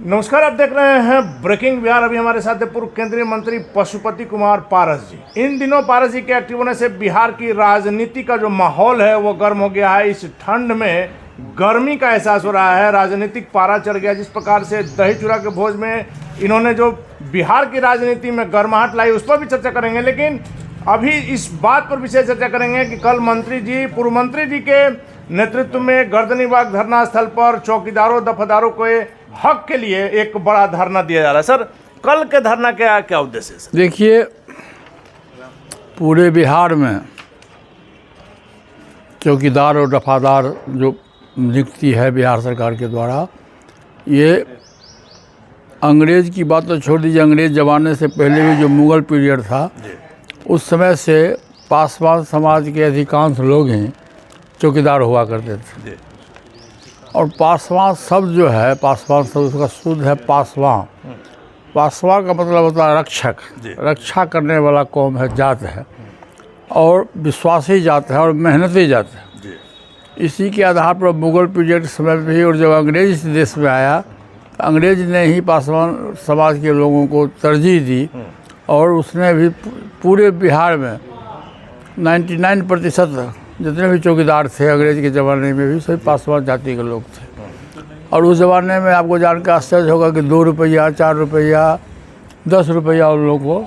नमस्कार, आप देख रहे हैं ब्रेकिंग बिहार। अभी हमारे साथ है पूर्व केंद्रीय मंत्री पशुपति कुमार पारस जी। इन दिनों पारस जी के एक्टिव होने से बिहार की राजनीति का जो माहौल है वो गर्म हो गया है। इस ठंड में गर्मी का एहसास हो रहा है, राजनीतिक पारा चढ़ गया। जिस प्रकार से दही चूड़ा के भोज में इन्होंने जो बिहार की राजनीति में गर्माहट लाई, उस पर भी चर्चा करेंगे। लेकिन अभी इस बात पर विशेष चर्चा करेंगे कि कल पूर्व मंत्री जी के नेतृत्व में गर्दनीबाग धरना स्थल पर चौकीदारों दफादारों को हक के लिए एक बड़ा धरना दिया जा रहा है। सर, कल के धरना का क्या उद्देश्य है? सर देखिए, पूरे बिहार में चौकीदार और दफादार जो नियुक्ति है बिहार सरकार के द्वारा, ये अंग्रेज़ की बात तो छोड़ दीजिए, अंग्रेज़ ज़माने से पहले भी जो मुग़ल पीरियड था उस समय से पासवान समाज के अधिकांश लोग ही चौकीदार हुआ करते थे। और पासवान शब्द जो है, पासवान शब्द उसका शुद्ध है पासवान। पासवान का मतलब होता है रक्षक, रक्षा करने वाला कौम है, जात है, और विश्वासी जात है और मेहनती जात है। इसी के आधार पर मुग़ल पीरियड के समय भी, और जब अंग्रेज इस देश में आया, अंग्रेज ने ही पासवान समाज के लोगों को तरजीह दी, और उसने भी पूरे बिहार में 99% जितने भी चौकीदार थे अंग्रेज के ज़माने में भी सभी पासवान जाति के लोग थे। और उस ज़माने में आपको जान के आश्चर्य होगा कि 2 रुपया, 4 रुपया, 10 रुपया उन लोगों को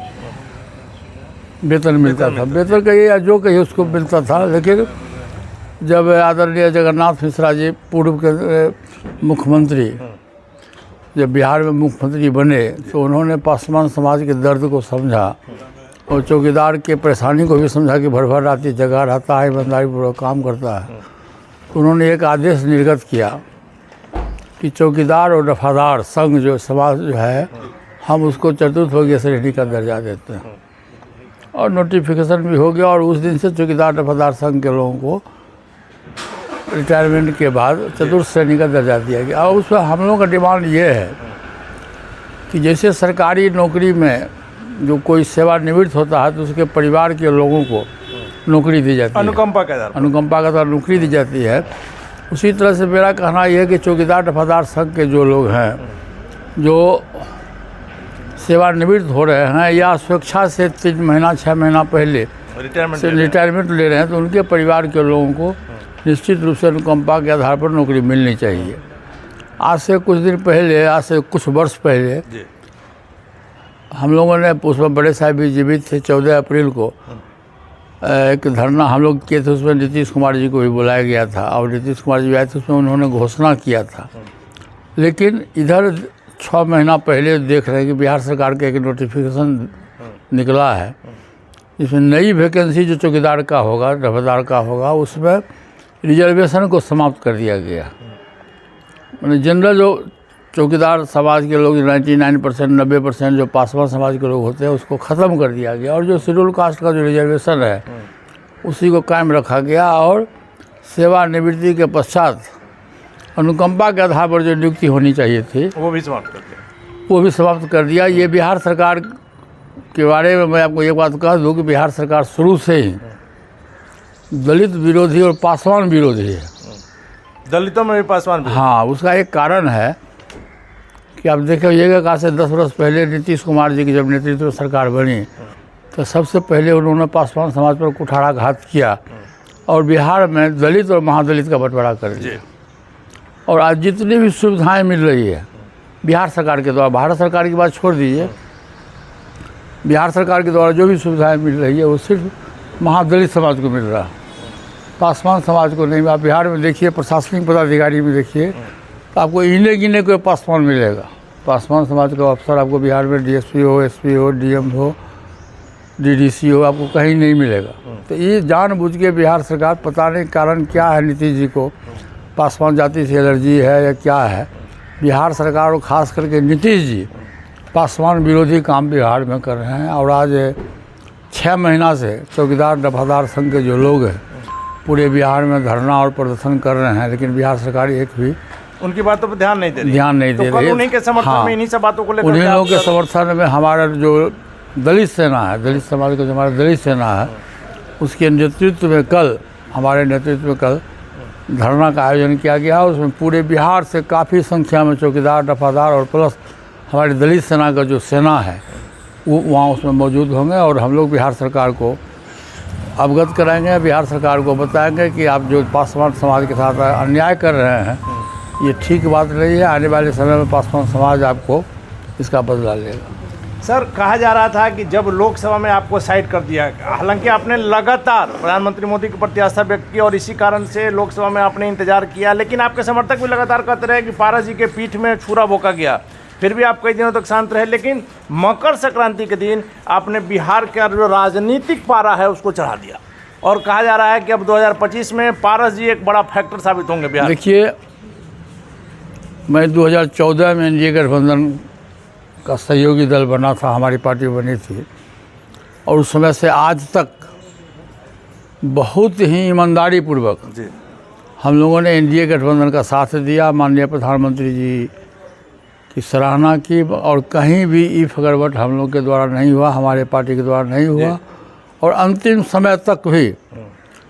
वेतन मिलता था। वेतन कहिए या जो कहिए उसको मिलता था। लेकिन जब आदरणीय जगन्नाथ मिश्रा जी पूर्व के मुख्यमंत्री जब बिहार में मुख्यमंत्री बने, तो उन्होंने पासवान समाज के दर्द को समझा और चौकीदार के परेशानी को भी समझा कि भर भर रात जगह रहता है, ईमानदारीपूर्वक काम करता है। तो उन्होंने एक आदेश निर्गत किया कि चौकीदार और दफादार संघ जो समाज जो है, हम उसको चतुर्थ वर्गीय श्रेणी का दर्जा देते हैं। और नोटिफिकेशन भी हो गया, और उस दिन से चौकीदार दफादार संघ के लोगों को रिटायरमेंट के बाद चतुर्थ श्रेणी का दर्जा दिया गया। और उसमें हम लोगों का डिमांड ये है कि जैसे सरकारी नौकरी में जो कोई सेवानिवृत्त होता है तो उसके परिवार के लोगों को नौकरी दी जाती है, अनुकंपा के आधार नौकरी दी जाती है। उसी तरह से मेरा कहना यह है कि चौकीदार दफादार संघ के जो लोग हैं जो सेवानिवृत्त हो रहे हैं या स्वेच्छा से 3 महीना 6 महीना पहले रिटायरमेंट ले रहे हैं, तो उनके परिवार के लोगों को निश्चित रूप से अनुकंपा के आधार पर नौकरी मिलनी चाहिए। आज से कुछ दिन पहले, आज से कुछ वर्ष पहले हम लोगों ने, उसमें बड़े साहब भी जीवित थे, 14 अप्रैल को एक धरना हम लोग किए थे। उसमें नीतीश कुमार जी को भी बुलाया गया था, और नीतीश कुमार जी आए थे, उसमें उन्होंने घोषणा किया था। लेकिन इधर 6 महीना पहले देख रहे हैं कि बिहार सरकार का एक नोटिफिकेशन निकला है, जिसमें नई वैकेंसी जो चौकीदार का होगा, दफादार का होगा, उसमें रिजर्वेशन को समाप्त कर दिया गया। मैंने जनरल जो चौकीदार समाज के लोग 99% 90% जो पासवान समाज के लोग होते हैं उसको ख़त्म कर दिया गया, और जो शेड्यूल कास्ट का जो रिजर्वेशन है उसी को कायम रखा गया। और सेवानिवृत्ति के पश्चात अनुकंपा के आधार पर जो नियुक्ति होनी चाहिए थी वो भी समाप्त कर दिया। ये बिहार सरकार के बारे में मैं आपको एक बात कह दूँ कि बिहार सरकार शुरू से ही दलित विरोधी और पासवान विरोधी है। दलितों में भी पासवान? हाँ, उसका एक कारण है कि आप देखिएगा कि आज से 10 वर्ष पहले नीतीश कुमार जी की जब नेतृत्व सरकार बनी, तो सबसे पहले उन्होंने पासवान समाज पर कुठाराघात किया और बिहार में दलित और महादलित का बंटवारा कर दिया। और आज जितनी भी सुविधाएं मिल रही है बिहार सरकार के द्वारा, भारत सरकार की बात छोड़ दीजिए, बिहार सरकार के द्वारा जो भी सुविधाएँ मिल रही है वो सिर्फ महादलित समाज को मिल रहा है, पासवान समाज को नहीं। आप बिहार में देखिए, प्रशासनिक पदाधिकारी में देखिए, तो आपको इन्हें गिने कोई पासवान मिलेगा। पासवान समाज का अफसर आपको बिहार में डीएसपी हो, एसपी हो, डीएम हो, डीडीसी हो, आपको कहीं नहीं मिलेगा। तो ये जानबूझ के बिहार सरकार, पता नहीं कारण क्या है, नीतीश जी को पासवान जाति से एलर्जी है या क्या है, बिहार सरकार और ख़ास करके नीतीश जी पासवान विरोधी काम बिहार में कर रहे हैं। और आज 6 महीना से चौकीदार दफादार संघ के जो लोग हैं पूरे बिहार में धरना और प्रदर्शन कर रहे हैं, लेकिन बिहार सरकार एक भी उनकी बातों पर ध्यान नहीं दे रही है। उन्हीं के समर्थन में, इन्हीं सब बातों को लेकर, उन्हीं लोगों के समर्थन में हमारा जो दलित सेना है, दलित समाज का जो हमारा दलित सेना है, उसके नेतृत्व में कल, हमारे नेतृत्व में कल धरना का आयोजन किया गया। उसमें पूरे बिहार से काफ़ी संख्या में चौकीदार, दफादार और प्लस हमारी दलित सेना का जो सेना है वो वहाँ उसमें मौजूद होंगे। और हम लोग बिहार सरकार को अवगत कराएंगे, बिहार सरकार को बताएंगे कि आप जो पासवान समाज के साथ अन्याय कर रहे हैं ये ठीक बात नहीं है। आने वाले समय में पासवान समाज आपको इसका बदला लेगा। सर, कहा जा रहा था कि जब लोकसभा में आपको साइड कर दिया, हालांकि आपने लगातार प्रधानमंत्री मोदी के प्रति आस्था व्यक्त की और इसी कारण से लोकसभा में आपने इंतजार किया, लेकिन आपके समर्थक भी लगातार कहते रहे कि पारस जी के पीठ में छुरा भोंका गया, फिर भी आप कई दिनों तक शांत रहे। लेकिन मकर संक्रांति के दिन आपने बिहार का जो राजनीतिक पारा है उसको चढ़ा दिया और कहा जा रहा है कि अब 2025 में पारस जी एक बड़ा फैक्टर साबित होंगे बिहार। देखिए, मैं 2014 में एनडीए गठबंधन का सहयोगी दल बना था, हमारी पार्टी बनी थी, और उस समय से आज तक बहुत ही ईमानदारी पूर्वक हम लोगों ने एनडीए गठबंधन का साथ दिया। माननीय प्रधानमंत्री जी की सराहना की और कहीं भी ईफ गड़बड़ हम लोग के द्वारा नहीं हुआ, हमारे पार्टी के द्वारा नहीं हुआ। और अंतिम समय तक भी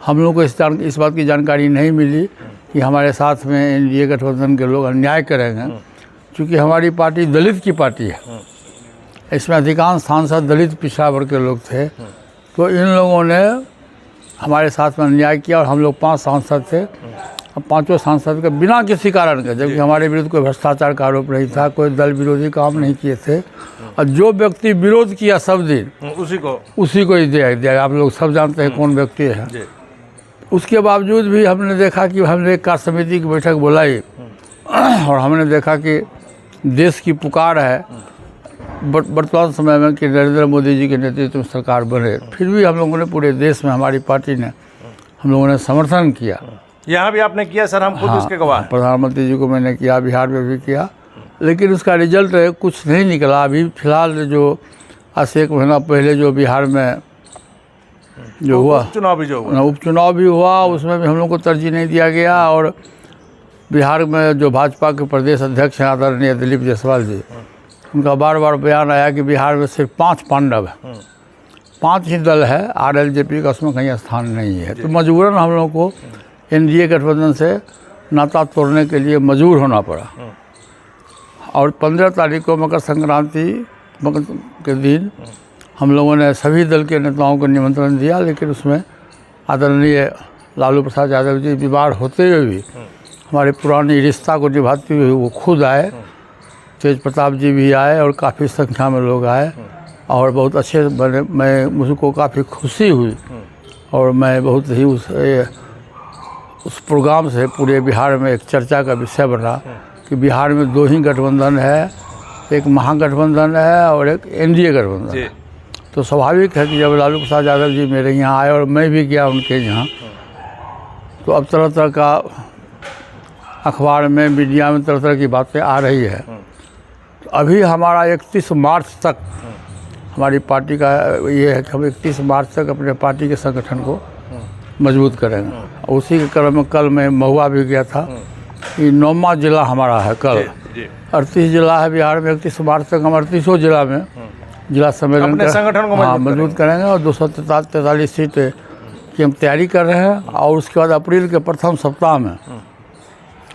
हम लोग को इस बात की जानकारी नहीं मिली कि हमारे साथ में एनडीए गठबंधन के लोग अन्याय करेंगे, क्योंकि हमारी पार्टी दलित की पार्टी है। इसमें अधिकांश सांसद दलित पिछड़ा वर्ग के लोग थे, तो इन लोगों ने हमारे साथ में अन्याय किया और हम लोग 5 सांसद थे। अब 5 सांसद के बिना किसी कारण के, जबकि हमारे विरुद्ध कोई भ्रष्टाचार का आरोप नहीं था, कोई दल विरोधी काम नहीं किए थे, और जो व्यक्ति विरोध किया सब दिन उसी को ही दिया। आप लोग सब जानते हैं कौन व्यक्ति है। उसके बावजूद भी हमने देखा कि हमने एक कार्य समिति की बैठक बुलाई और हमने देखा कि देश की पुकार है वर्तमान समय में कि नरेंद्र मोदी जी के नेतृत्व में सरकार बने। फिर भी हम लोगों ने पूरे देश में, हमारी पार्टी ने, हम लोगों ने समर्थन किया। यहाँ भी आपने किया सर, हम खुद उसके गवाह हैं। प्रधानमंत्री जी को मैंने किया, बिहार में भी किया, लेकिन उसका रिजल्ट कुछ नहीं निकला। अभी फिलहाल जो आज से 1 महीना पहले जो बिहार में जो हुआ उपचुनाव भी हुआ, उसमें भी हम लोग को तरजीह नहीं दिया गया। और बिहार में जो भाजपा के प्रदेश अध्यक्ष हैं आदरणीय दिलीप जायसवाल जी, उनका बार बार बयान आया कि बिहार में सिर्फ 5 पांडव है, 5 ही दल है, आरएलजेपी का उसमें कहीं स्थान नहीं है। तो मजबूरन हम लोग को एनडीए गठबंधन से नाता तोड़ने के लिए मजबूर होना पड़ा। और 15 तारीख को मकर संक्रांति के दिन हम लोगों ने सभी दल के नेताओं को निमंत्रण दिया, लेकिन उसमें आदरणीय लालू प्रसाद यादव जी बीमार होते हुए भी हमारे पुरानी रिश्ता को निभाते हुए वो खुद आए, तेज प्रताप जी भी आए और काफ़ी संख्या में लोग आए और बहुत अच्छे बने। मुझको काफ़ी खुशी हुई और मैं बहुत ही उस प्रोग्राम से पूरे बिहार में एक चर्चा का विषय बना कि बिहार में 2 ही गठबंधन है, एक महागठबंधन है और एक एनडीए गठबंधन है। तो स्वाभाविक है कि जब लालू प्रसाद यादव जी मेरे यहाँ आए और मैं भी गया उनके यहाँ, तो अब तरह तरह का अखबार में, मीडिया में तरह तरह की बातें आ रही है। तो अभी हमारा 31 मार्च तक हमारी पार्टी का ये है कि हम 31 मार्च तक अपने पार्टी के संगठन को मजबूत करेंगे। उसी के क्रम में कल मैं महुआ भी गया था। ये 9वां जिला हमारा है। कल 38 जिला है बिहार में। 31 मार्च तक हम 38 जिला में जिला सम्मेलन अपने संगठन को मजबूत करेंगे और 243 सीटें की हम तैयारी कर रहे हैं। और उसके बाद अप्रैल के प्रथम सप्ताह में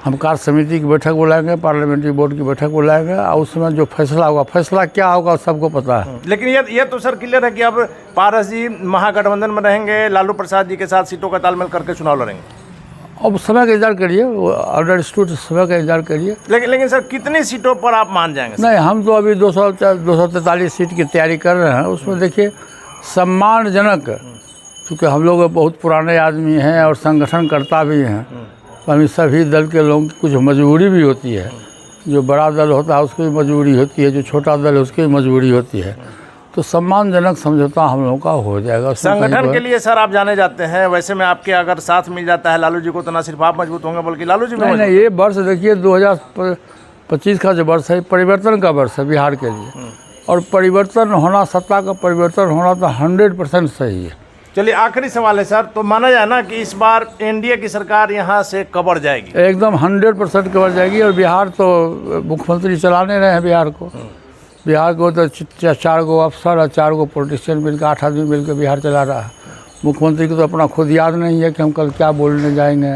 हम कार्य समिति की बैठक बुलाएंगे, पार्लियामेंट्री बोर्ड की बैठक बुलाएंगे और उसमें जो फैसला होगा, फैसला क्या होगा सबको पता है। लेकिन ये तो सर क्लियर है कि अब पारस जी महागठबंधन में रहेंगे, लालू प्रसाद जी के साथ सीटों का तालमेल करके चुनाव लड़ेंगे। अब समय का इंतजार करिए, अंडरस्टूड, समय का इंतजार करिए। लेकिन सर कितनी सीटों पर आप मान जाएंगे? नहीं, हम तो अभी 243 सीट की तैयारी कर रहे हैं। उसमें देखिए सम्मानजनक, क्योंकि हम लोग बहुत पुराने आदमी हैं और संगठनकर्ता भी हैं, तो हमें सभी दल के लोगों की कुछ मजबूरी भी होती है। जो बड़ा दल होता है उसकी भी मजबूरी होती है, जो छोटा दल है उसकी भी मजबूरी होती है। तो सम्मानजनक समझौता हम लोगों का हो जाएगा। संगठन के लिए सर आप जाने जाते हैं, वैसे में आपके अगर साथ मिल जाता है लालू जी को, तो ना सिर्फ आप मजबूत होंगे बल्कि लालू जी भी। नहीं, ये वर्ष देखिए 2025 का जो वर्ष है परिवर्तन का वर्ष है बिहार के लिए, और परिवर्तन होना, सत्ता का परिवर्तन होना तो 100% सही है। चलिए आखिरी सवाल है सर, तो माना जाए ना कि इस बार एनडीए की सरकार यहाँ से कवर जाएगी? एकदम 100% कवर जाएगी। और बिहार तो मुख्यमंत्री चलाने रहे हैं बिहार को। बिहार को तो 4 गो अफसर और 4 गो पॉलिटिशियन मिलकर 8 आदमी मिलकर बिहार चला रहा है। मुख्यमंत्री को तो अपना खुद याद नहीं है कि हम कल क्या बोलने जाएंगे,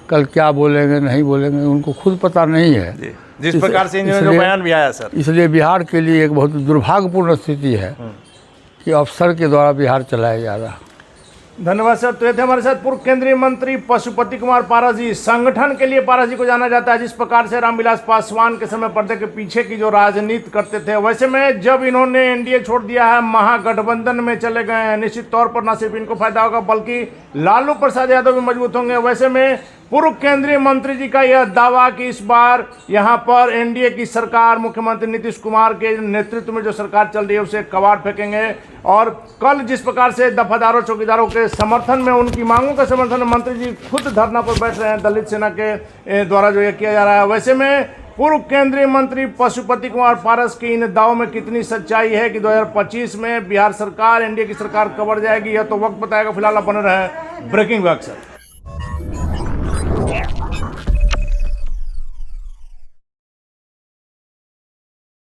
कल क्या बोलेंगे नहीं बोलेंगे उनको खुद पता नहीं है। जी। जिस प्रकार से इन्होंने जो बयान भी आया सर, इसलिए बिहार के लिए एक बहुत दुर्भाग्यपूर्ण स्थिति है कि अफसर के द्वारा बिहार चलाया जा रहा। धन्यवाद सर। तो ये थे हमारे साथ पूर्व केंद्रीय मंत्री पशुपति कुमार पारस जी। संगठन के लिए पारस जी को जाना जाता है। जिस प्रकार से रामविलास पासवान के समय पर्दे के पीछे की जो राजनीति करते थे, वैसे में जब इन्होंने एनडीए छोड़ दिया है, महागठबंधन में चले गए हैं, निश्चित तौर पर न सिर्फ इनको फायदा होगा बल्कि लालू प्रसाद यादव भी मजबूत होंगे। वैसे में पूर्व केंद्रीय मंत्री जी का यह दावा कि इस बार यहाँ पर एनडीए की सरकार मुख्यमंत्री नीतीश कुमार के नेतृत्व में जो सरकार चल रही है उसे कबाड़ फेंकेंगे। और कल जिस प्रकार से दफादारों चौकीदारों के समर्थन में, उनकी मांगों के समर्थन में मंत्री जी खुद धरना पर बैठ रहे हैं दलित सेना के द्वारा जो ये किया जा रहा है। वैसे में पूर्व केंद्रीय मंत्री पशुपति कुमार पारस की इन दावों में कितनी सच्चाई है कि 2025 में बिहार सरकार, एनडीए की सरकार कब जाएगी, यह तो वक्त बताएगा। फिलहाल आप बने रहे ब्रेकिंग विभाग सर।